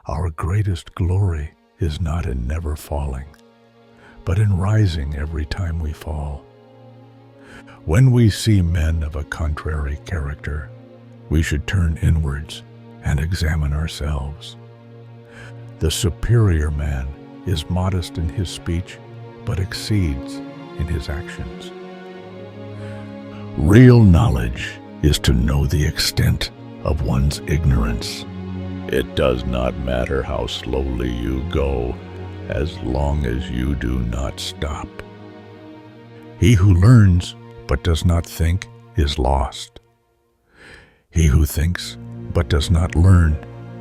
Our greatest glory is not in never falling, but in rising every time we fall. When we see men of a contrary character, we should turn inwards and examine ourselves. The superior man is modest in his speech, but exceeds in his actions. Real knowledge is to know the extent of one's ignorance. It does not matter how slowly you go, as long as you do not stop. He who learns but does not think is lost. He who thinks but does not learn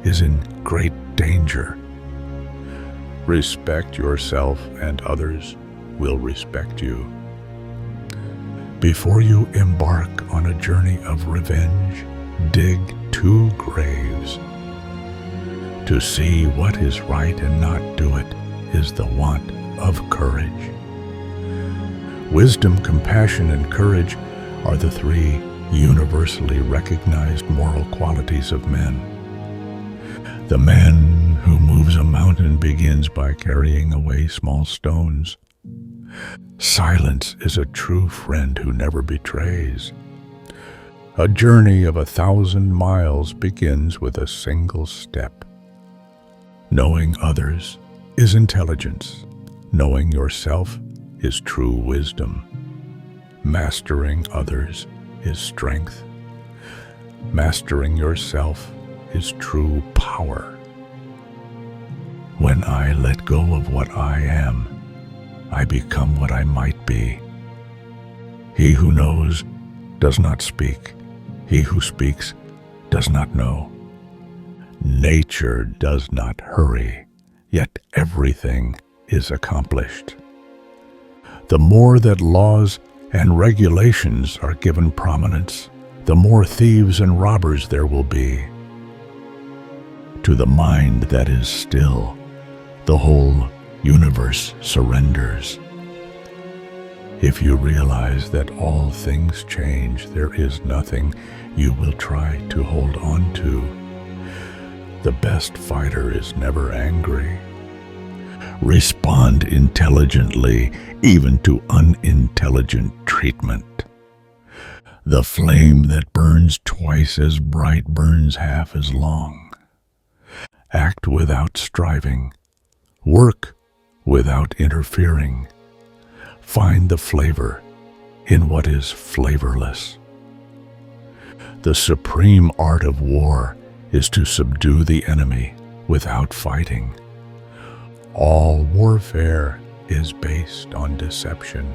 is in great danger. Respect yourself and others will respect you. Before you embark on a journey of revenge, dig 2 graves. To see what is right and not do it is the want of courage. Wisdom, compassion, and courage are the 3 universally recognized moral qualities of men. The man who moves a mountain begins by carrying away small stones. Silence is a true friend who never betrays. A journey of 1,000 miles begins with a single step. Knowing others is intelligence. Knowing yourself is true wisdom. Mastering others is strength. Mastering yourself is true power. When I let go of what I am, I become what I might be. He who knows does not speak. He who speaks does not know. Nature does not hurry, yet everything is accomplished. The more that laws and regulations are given prominence, the more thieves and robbers there will be. To the mind that is still, the whole universe surrenders. If you realize that all things change, there is nothing you will try to hold on to. The best fighter is never angry. Respond intelligently, even to unintelligent treatment. The flame that burns twice as bright burns half as long. Act without striving. Work without interfering. Find the flavor in what is flavorless. The supreme art of war is to subdue the enemy without fighting. All warfare is based on deception.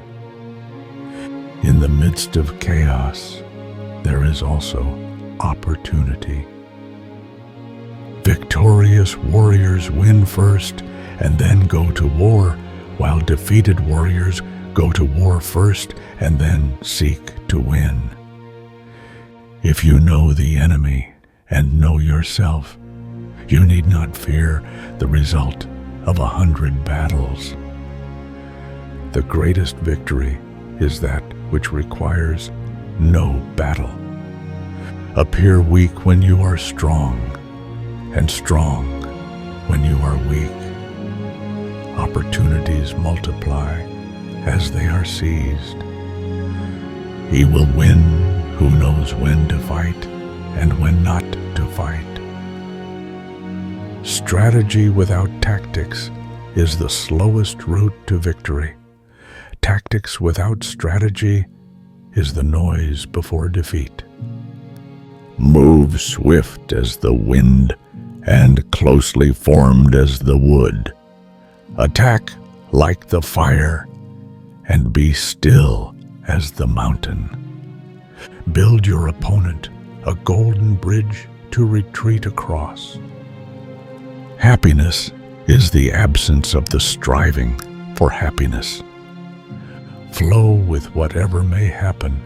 In the midst of chaos, there is also opportunity. Victorious warriors win first and then go to war, while defeated warriors go to war first and then seek to win. If you know the enemy and know yourself, you need not fear the result of 100 battles. The greatest victory is that which requires no battle. Appear weak when you are strong, and strong when you are weak. Opportunities multiply as they are seized. He will win who knows when to fight and when not to fight. Strategy without tactics is the slowest route to victory. Tactics without strategy is the noise before defeat. Move swift as the wind and closely formed as the wood. Attack like the fire and be still as the mountain. Build your opponent a golden bridge to retreat across. Happiness is the absence of the striving for happiness. Flow with whatever may happen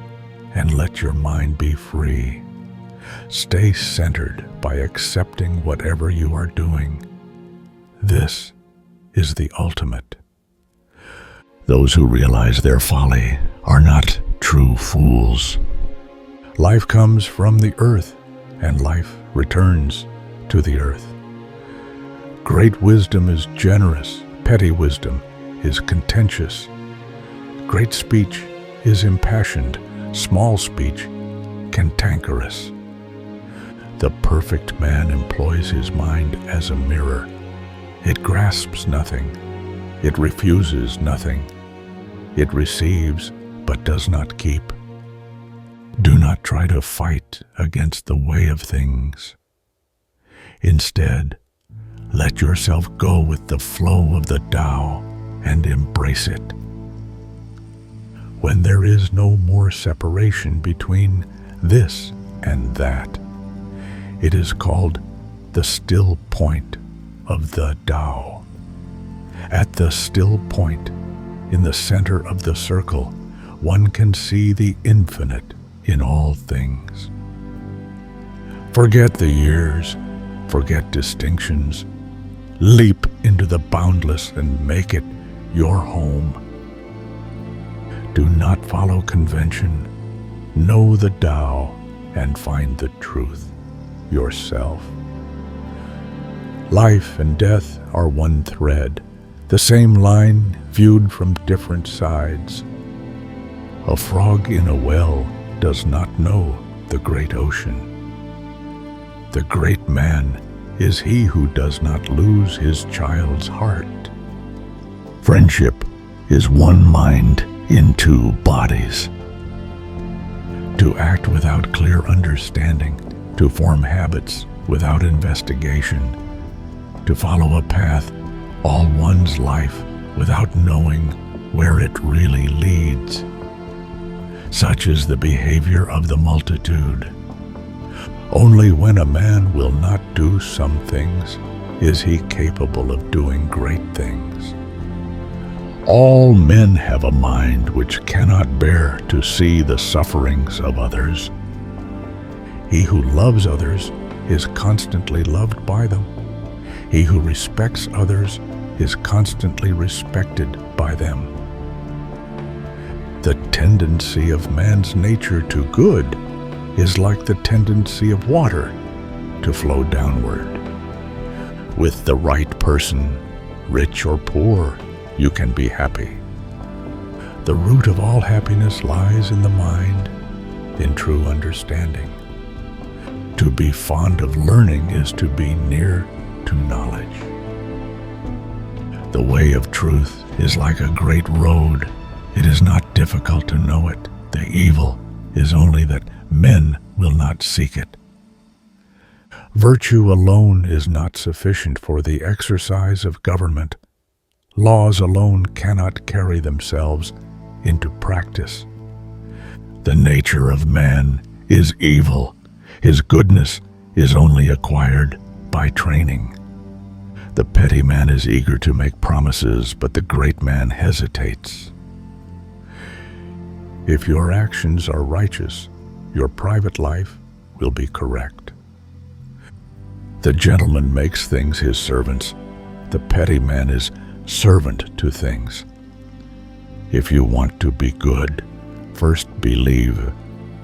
and let your mind be free. Stay centered by accepting whatever you are doing. This is the ultimate. Those who realize their folly are not true fools. Life comes from the earth, and life returns to the earth. Great wisdom is generous, petty wisdom is contentious. Great speech is impassioned, small speech cantankerous. The perfect man employs his mind as a mirror. It grasps nothing, it refuses nothing, it receives but does not keep. Do not try to fight against the way of things. Instead, let yourself go with the flow of the Tao and embrace it. When there is no more separation between this and that, it is called the still point of the Tao. At the still point, in the center of the circle, one can see the infinite in all things. Forget the years, forget distinctions. Leap into the boundless and make it your home. Do not follow convention. Know the Tao and find the truth yourself. Life and death are one thread, the same line viewed from different sides. A frog in a well does not know the great ocean. The great man is he who does not lose his child's heart. Friendship is one mind in two bodies. To act without clear understanding, to form habits without investigation, to follow a path all one's life without knowing where it really leads. Such is the behavior of the multitude. Only when a man will not do some things is he capable of doing great things. All men have a mind which cannot bear to see the sufferings of others. He who loves others is constantly loved by them. He who respects others is constantly respected by them. The tendency of man's nature to good is like the tendency of water to flow downward. With the right person, rich or poor, you can be happy. The root of all happiness lies in the mind, in true understanding. To be fond of learning is to be near to knowledge. The way of truth is like a great road. It is not difficult to know it. The evil is only that men will not seek it. Virtue alone is not sufficient for the exercise of government. Laws alone cannot carry themselves into practice. The nature of man is evil. His goodness is only acquired by training. The petty man is eager to make promises, but the great man hesitates. If your actions are righteous, your private life will be correct. The gentleman makes things his servants. The petty man is servant to things. If you want to be good, first believe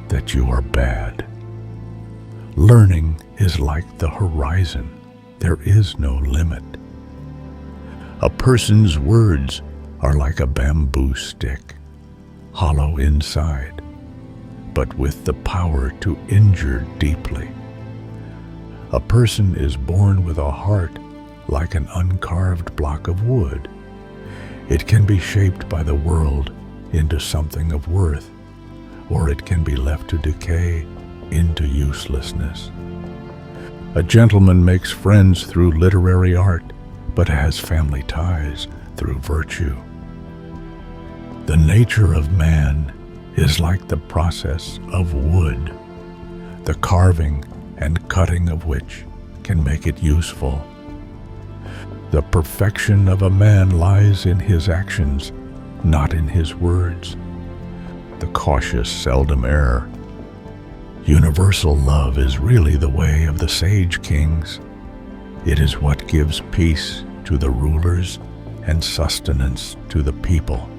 that you are bad. Learning is like the horizon. There is no limit. A person's words are like a bamboo stick, hollow inside, but with the power to injure deeply. A person is born with a heart like an uncarved block of wood. It can be shaped by the world into something of worth, or it can be left to decay into uselessness. A gentleman makes friends through literary art, but has family ties through virtue. The nature of man is like the process of wood, the carving and cutting of which can make it useful. The perfection of a man lies in his actions, not in his words. The cautious seldom err. Universal love is really the way of the sage kings. It is what gives peace to the rulers and sustenance to the people.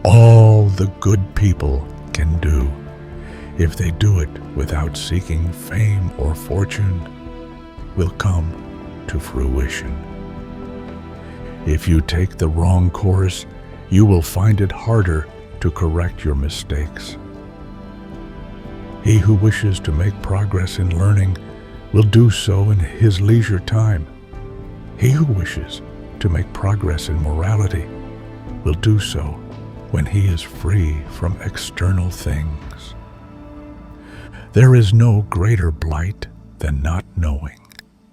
All the good people can do, if they do it without seeking fame or fortune, will come to fruition. If you take the wrong course, you will find it harder to correct your mistakes. He who wishes to make progress in learning will do so in his leisure time. He who wishes to make progress in morality will do so when he is free from external things. There is no greater blight than not knowing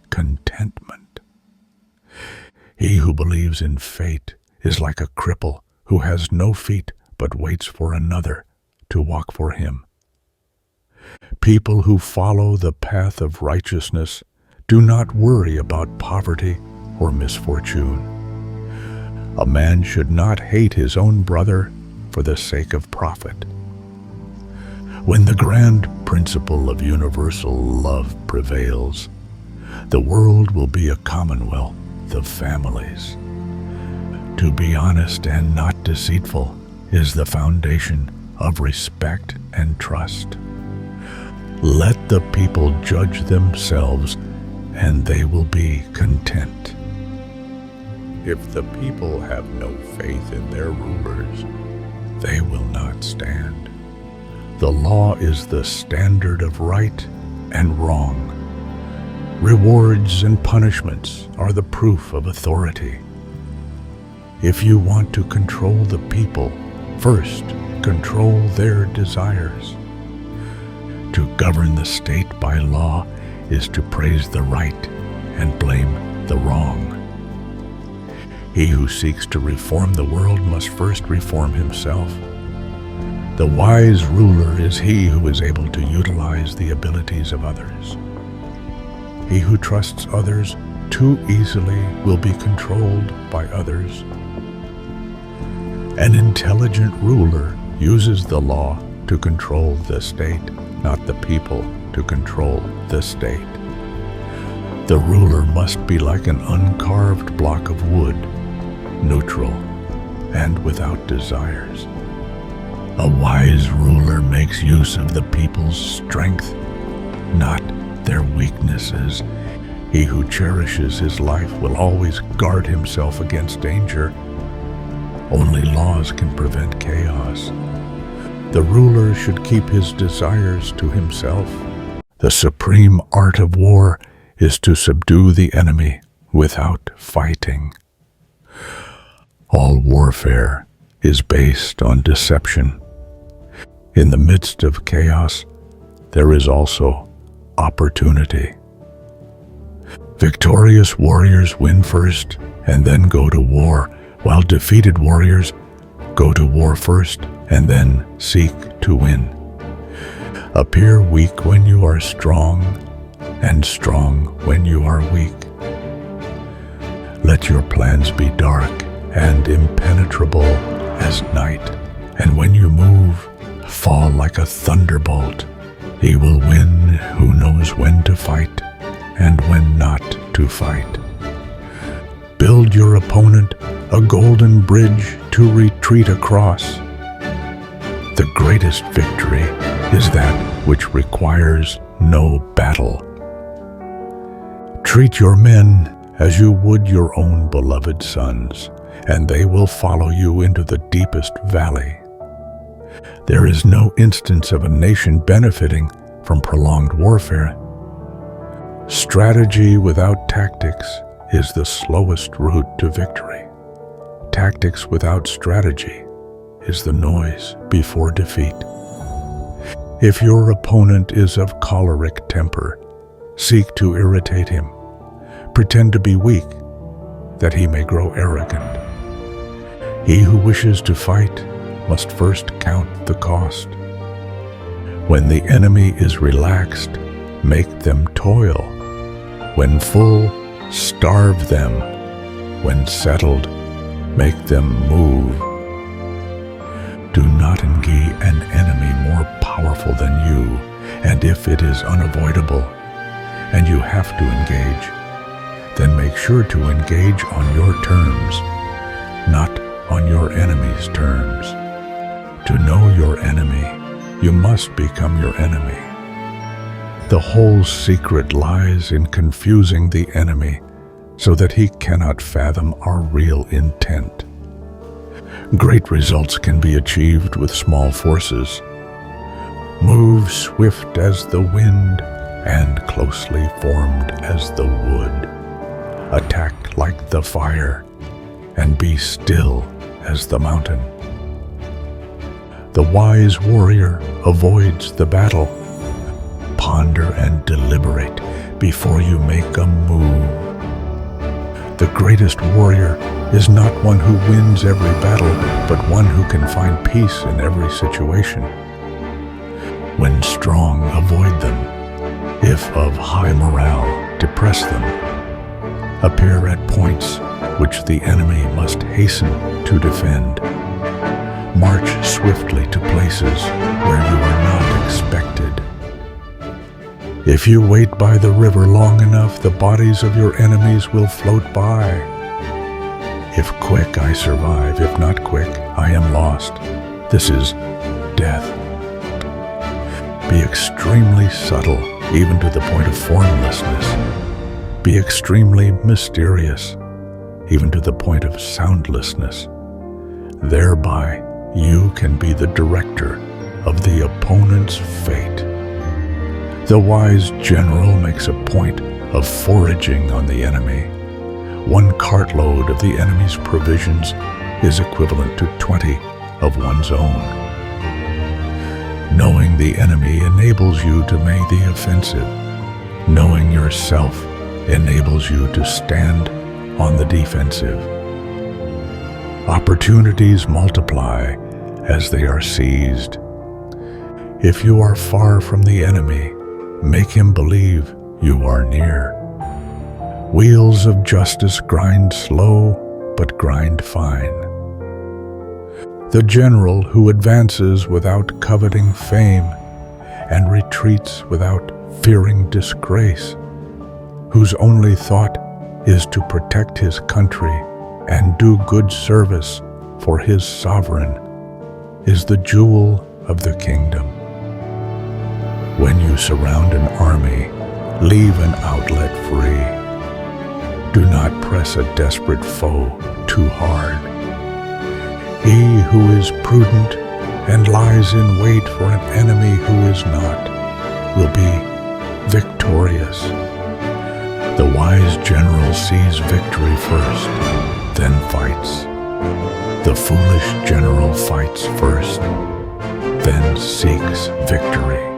contentment. He who believes in fate is like a cripple who has no feet but waits for another to walk for him. People who follow the path of righteousness do not worry about poverty or misfortune. A man should not hate his own brother for the sake of profit. When the grand principle of universal love prevails, the world will be a commonwealth of families. To be honest and not deceitful is the foundation of respect and trust. Let the people judge themselves, and they will be content. If the people have no faith in their rulers, they will not stand. The law is the standard of right and wrong. Rewards and punishments are the proof of authority. If you want to control the people, first control their desires. To govern the state by law is to praise the right and blame the wrong. He who seeks to reform the world must first reform himself. The wise ruler is he who is able to utilize the abilities of others. He who trusts others too easily will be controlled by others. An intelligent ruler uses the law to control the state, not the people to control the state. The ruler must be like an uncarved block of wood, neutral and without desires. A wise ruler makes use of the people's strength, not their weaknesses. He who cherishes his life will always guard himself against danger. Only laws can prevent chaos. The ruler should keep his desires to himself. The supreme art of war is to subdue the enemy without fighting. All warfare is based on deception. In the midst of chaos, there is also opportunity. Victorious warriors win first and then go to war, while defeated warriors go to war first and then seek to win. Appear weak when you are strong, and strong when you are weak. Let your plans be dark and impenetrable as night, and when you move, fall like a thunderbolt. He will win who knows when to fight and when not to fight. Build your opponent a golden bridge to retreat across. The greatest victory is that which requires no battle. Treat your men as you would your own beloved sons, and they will follow you into the deepest valley. There is no instance of a nation benefiting from prolonged warfare. Strategy without tactics is the slowest route to victory. Tactics without strategy is the noise before defeat. If your opponent is of choleric temper, seek to irritate him. Pretend to be weak, that he may grow arrogant. He who wishes to fight must first count the cost. When the enemy is relaxed, make them toil. When full, starve them. When settled, make them move. Do not engage an enemy more powerful than you, and if it is unavoidable and you have to engage, then make sure to engage on your terms, not on your enemy's terms. To know your enemy, you must become your enemy. The whole secret lies in confusing the enemy so that he cannot fathom our real intent. Great results can be achieved with small forces. Move swift as the wind and closely formed as the wood. Attack like the fire and be still as the mountain. The wise warrior avoids the battle. Ponder and deliberate before you make a move. The greatest warrior is not one who wins every battle, but one who can find peace in every situation. When strong, avoid them. If of high morale, depress them. Appear at points which the enemy must hasten to defend. March swiftly to places where you are not expected. If you wait by the river long enough, the bodies of your enemies will float by. If quick, I survive. If not quick, I am lost. This is death. Be extremely subtle, even to the point of formlessness. Be extremely mysterious, even to the point of soundlessness. Thereby, you can be the director of the opponent's fate. The wise general makes a point of foraging on the enemy. 1 cartload of the enemy's provisions is equivalent to 20 of one's own. Knowing the enemy enables you to make the offensive. Knowing yourself enables you to stand on the defensive. Opportunities multiply as they are seized. If you are far from the enemy, make him believe you are near. Wheels of justice grind slow, but grind fine. The general who advances without coveting fame and retreats without fearing disgrace, whose only thought is to protect his country and do good service for his sovereign, is the jewel of the kingdom. When you surround an army, leave an outlet free. Do not press a desperate foe too hard. He who is prudent and lies in wait for an enemy who is not will be victorious. The wise general sees victory first, then fights. The foolish general fights first, then seeks victory.